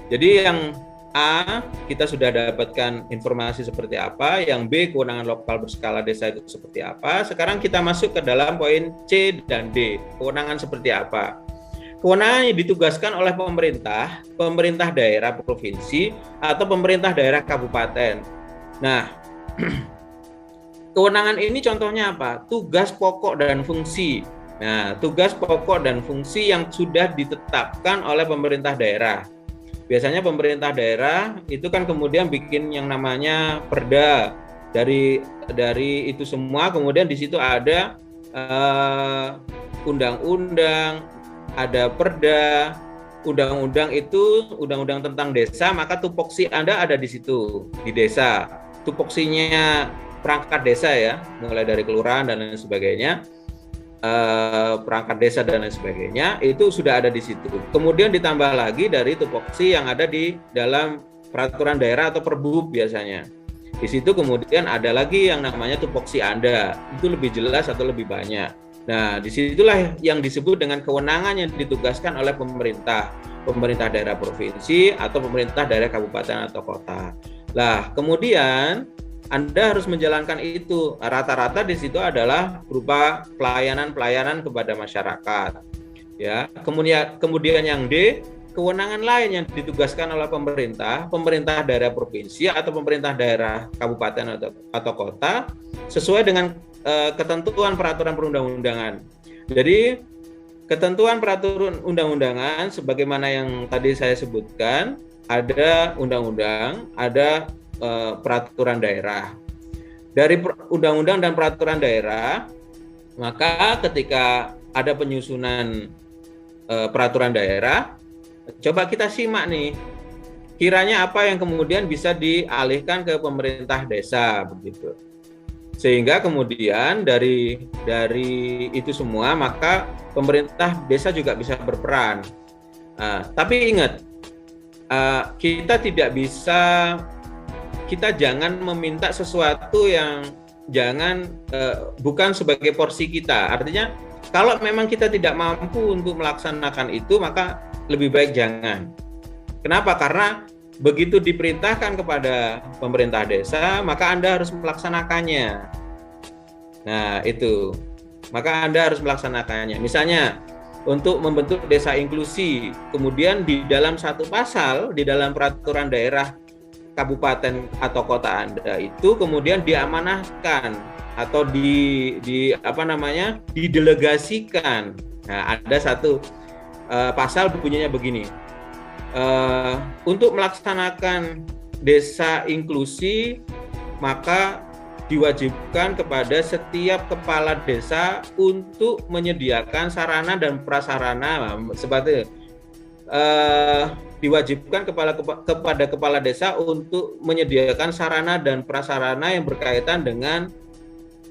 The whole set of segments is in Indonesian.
Jadi yang A, kita sudah dapatkan informasi seperti apa, yang B, kewenangan lokal berskala desa itu seperti apa. Sekarang kita masuk ke dalam poin C dan D, kewenangan seperti apa. Kewenangan yang ditugaskan oleh pemerintah, pemerintah daerah provinsi, atau pemerintah daerah kabupaten. Nah, kewenangan ini contohnya apa? Tugas pokok dan fungsi. Nah, tugas pokok dan fungsi yang sudah ditetapkan oleh pemerintah daerah. Biasanya pemerintah daerah itu kan kemudian bikin yang namanya perda dari itu semua, kemudian di situ ada undang-undang, ada perda, undang-undang itu undang-undang tentang desa, maka tupoksi Anda ada di situ di desa. Tupoksinya perangkat desa ya, mulai dari kelurahan dan lain sebagainya. Perangkat desa dan lain sebagainya itu sudah ada di situ. Kemudian ditambah lagi dari tupoksi yang ada di dalam peraturan daerah atau perbub biasanya. Di situ kemudian ada lagi yang namanya tupoksi Anda. Itu lebih jelas atau lebih banyak. Nah, disitulah yang disebut dengan kewenangan yang ditugaskan oleh pemerintah daerah provinsi atau pemerintah daerah kabupaten atau kota. Lah, kemudian Anda harus menjalankan itu. Rata-rata di situ adalah berupa pelayanan-pelayanan kepada masyarakat. Ya, kemudian yang D, kewenangan lain yang ditugaskan oleh pemerintah daerah provinsi atau pemerintah daerah kabupaten atau kota sesuai dengan ketentuan peraturan perundang-undangan. Jadi ketentuan peraturan undang-undangan sebagaimana yang tadi saya sebutkan, ada undang-undang, ada peraturan daerah. Dari undang-undang dan peraturan daerah, maka ketika ada penyusunan peraturan daerah, coba kita simak nih, kiranya apa yang kemudian bisa dialihkan ke pemerintah desa begitu. Sehingga kemudian dari itu semua, maka pemerintah desa juga bisa berperan. Tapi ingat, kita jangan meminta sesuatu yang bukan sebagai porsi kita. Artinya kalau memang kita tidak mampu untuk melaksanakan itu, maka lebih baik jangan. Kenapa? Karena begitu diperintahkan kepada pemerintah desa, maka Anda harus melaksanakannya. Nah, itu. Maka Anda harus melaksanakannya. Misalnya untuk membentuk desa inklusi, kemudian di dalam satu pasal di dalam peraturan daerah kabupaten atau kota Anda itu kemudian diamanahkan atau didelegasikan. Nah, ada satu pasal bunyinya begini. Untuk melaksanakan desa inklusi, maka diwajibkan kepada setiap kepala desa untuk menyediakan sarana dan prasarana seperti diwajibkan kepada kepala desa untuk menyediakan sarana dan prasarana yang berkaitan dengan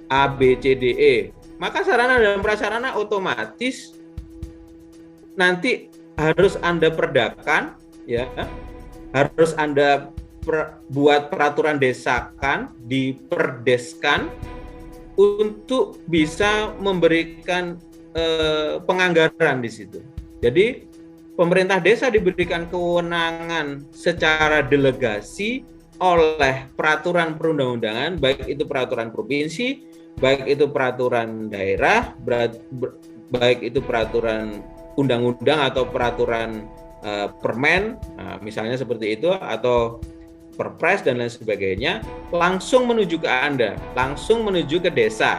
A, B, C, D, E. Maka sarana dan prasarana otomatis nanti harus Anda perdakan, ya, harus Anda buat peraturan desakan, diperdeskan untuk bisa memberikan penganggaran di situ. Jadi pemerintah desa diberikan kewenangan secara delegasi oleh peraturan perundang-undangan, baik itu peraturan provinsi, baik itu peraturan daerah, baik itu peraturan undang-undang atau peraturan permen, misalnya seperti itu, atau perpres dan lain sebagainya, langsung menuju ke Anda, langsung menuju ke desa.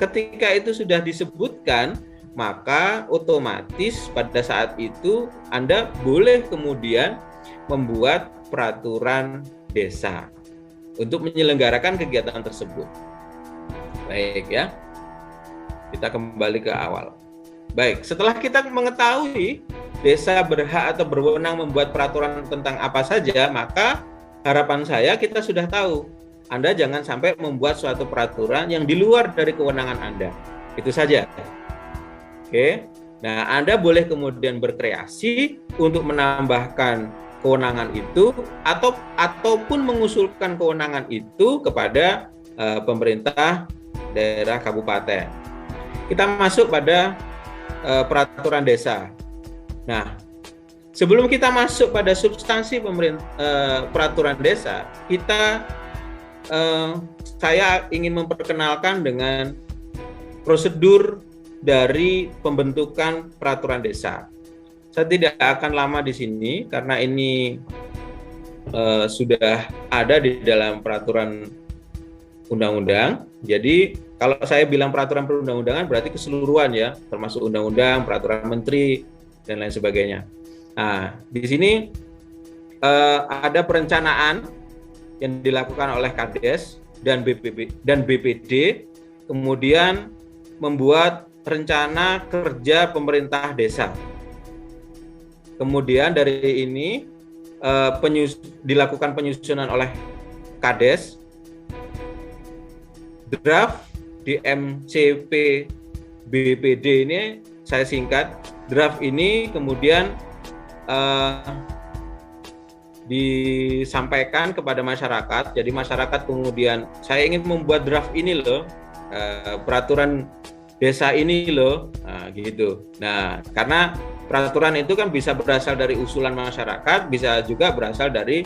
Ketika itu sudah disebutkan, maka otomatis pada saat itu Anda boleh kemudian membuat peraturan desa untuk menyelenggarakan kegiatan tersebut. Baik ya, kita kembali ke awal. Baik, setelah kita mengetahui desa berhak atau berwenang membuat peraturan tentang apa saja, maka harapan saya kita sudah tahu, Anda jangan sampai membuat suatu peraturan yang di luar dari kewenangan Anda. Itu saja. Oke, nah Anda boleh kemudian berkreasi untuk menambahkan kewenangan itu ataupun mengusulkan kewenangan itu kepada pemerintah daerah kabupaten. Kita masuk pada peraturan desa. Nah, sebelum kita masuk pada substansi peraturan desa, saya ingin memperkenalkan dengan prosedur dari pembentukan peraturan desa. Saya tidak akan lama di sini karena ini sudah ada di dalam peraturan undang-undang. Jadi kalau saya bilang peraturan perundang-undangan berarti keseluruhan ya, termasuk undang-undang, peraturan menteri dan lain sebagainya. Nah, di sini ada perencanaan yang dilakukan oleh Kades dan BPD, kemudian membuat rencana kerja pemerintah desa. Kemudian dari ini dilakukan penyusunan oleh Kades, draft di MCP BPD ini saya singkat, draft ini kemudian disampaikan kepada masyarakat. Jadi masyarakat kemudian, saya ingin membuat draft ini loh, peraturan desa ini loh, gitu. Nah, karena peraturan itu kan bisa berasal dari usulan masyarakat, bisa juga berasal dari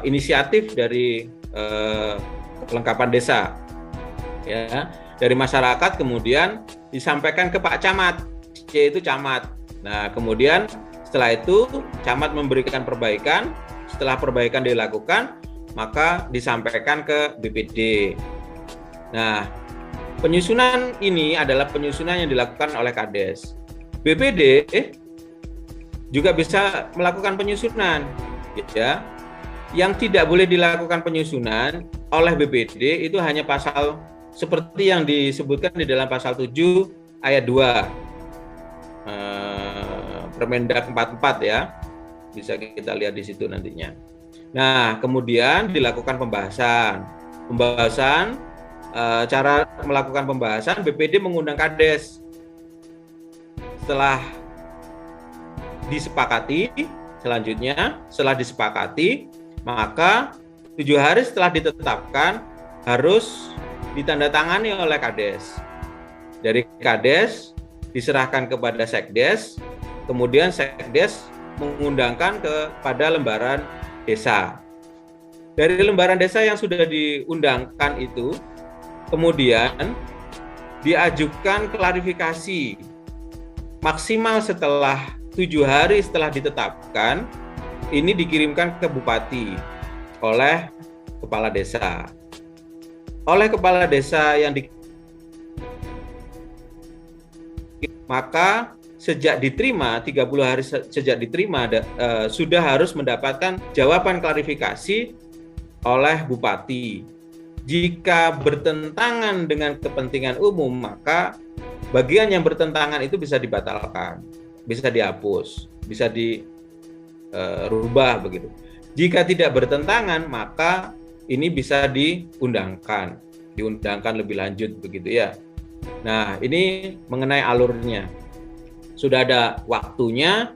inisiatif dari kelengkapan desa, ya, dari masyarakat kemudian disampaikan ke Pak Camat, yaitu camat. Nah, kemudian setelah itu camat memberikan perbaikan, setelah perbaikan dilakukan, maka disampaikan ke BPD. Nah, penyusunan ini adalah penyusunan yang dilakukan oleh Kades. BPD juga bisa melakukan penyusunan, ya. Yang tidak boleh dilakukan penyusunan oleh BPD itu hanya pasal seperti yang disebutkan di dalam pasal 7 ayat 2 Permendak 44 ya. Bisa kita lihat di situ nantinya. Nah, kemudian dilakukan pembahasan. Cara melakukan pembahasan, BPD mengundang Kades. Setelah disepakati, setelah disepakati, maka 7 hari setelah ditetapkan harus ditandatangani oleh Kades. Dari Kades diserahkan kepada Sekdes, kemudian Sekdes mengundangkan kepada lembaran desa. Dari lembaran desa yang sudah diundangkan itu, kemudian diajukan klarifikasi maksimal setelah 7 hari setelah ditetapkan, ini dikirimkan ke Bupati oleh Kepala Desa. Oleh Kepala Desa yang maka sejak diterima, 30 hari sejak diterima, sudah harus mendapatkan jawaban klarifikasi oleh Bupati. Jika bertentangan dengan kepentingan umum, maka bagian yang bertentangan itu bisa dibatalkan, bisa dihapus, bisa dirubah begitu. Jika tidak bertentangan, maka ini bisa diundangkan lebih lanjut begitu ya. Nah, ini mengenai alurnya. Sudah ada waktunya,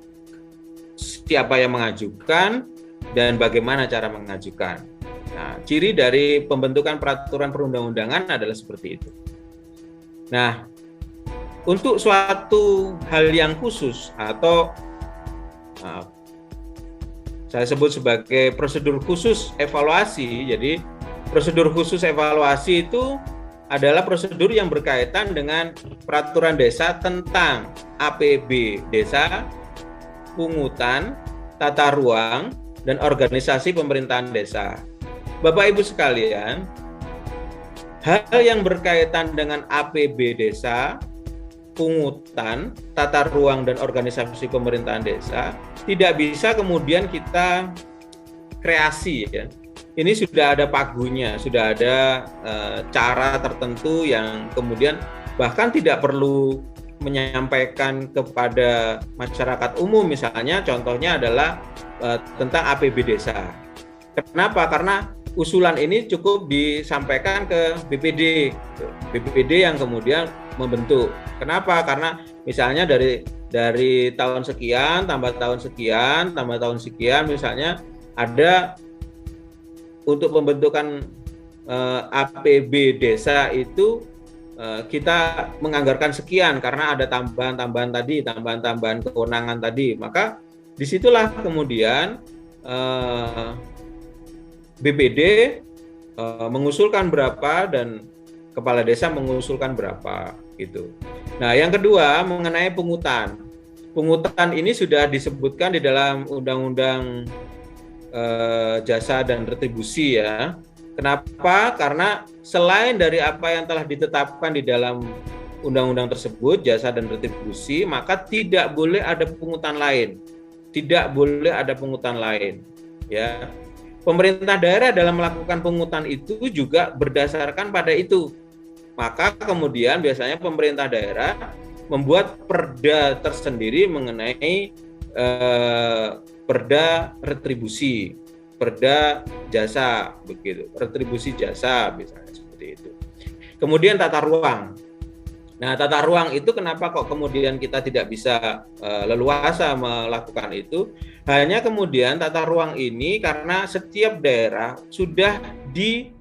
siapa yang mengajukan, dan bagaimana cara mengajukan. Nah, ciri dari pembentukan peraturan perundang-undangan adalah seperti itu. Nah, untuk suatu hal yang khusus atau saya sebut sebagai prosedur khusus evaluasi. Jadi, prosedur khusus evaluasi itu adalah prosedur yang berkaitan dengan peraturan desa tentang APB desa, pungutan, tata ruang, dan organisasi pemerintahan desa. Bapak Ibu sekalian, hal yang berkaitan dengan APB desa, pungutan, tata ruang, dan organisasi pemerintahan desa tidak bisa kemudian kita kreasi ya. Ini sudah ada pagunya, sudah ada cara tertentu yang kemudian bahkan tidak perlu menyampaikan kepada masyarakat umum, misalnya contohnya adalah tentang APB desa. Kenapa? Karena usulan ini cukup disampaikan ke BPD yang kemudian membentuk. Kenapa? Karena misalnya dari tahun sekian tambah tahun sekian tambah tahun sekian, misalnya ada untuk pembentukan APB desa itu kita menganggarkan sekian karena ada tambahan-tambahan kewenangan tadi, maka Disitulah kemudian BPD mengusulkan berapa dan kepala desa mengusulkan berapa gitu. Nah, yang kedua mengenai pungutan. Pungutan ini sudah disebutkan di dalam Undang-Undang Jasa dan Retribusi ya. Kenapa? Karena selain dari apa yang telah ditetapkan di dalam undang-undang tersebut, jasa dan retribusi, maka tidak boleh ada pungutan lain. Tidak boleh ada pungutan lain. Ya. Pemerintah daerah dalam melakukan pungutan itu juga berdasarkan pada itu. Maka kemudian biasanya pemerintah daerah membuat perda tersendiri mengenai perda retribusi, perda jasa, begitu, retribusi jasa misalnya seperti itu. Kemudian tata ruang. Nah, tata ruang itu kenapa kok kemudian kita tidak bisa leluasa melakukan itu? Hanya kemudian tata ruang ini karena setiap daerah sudah di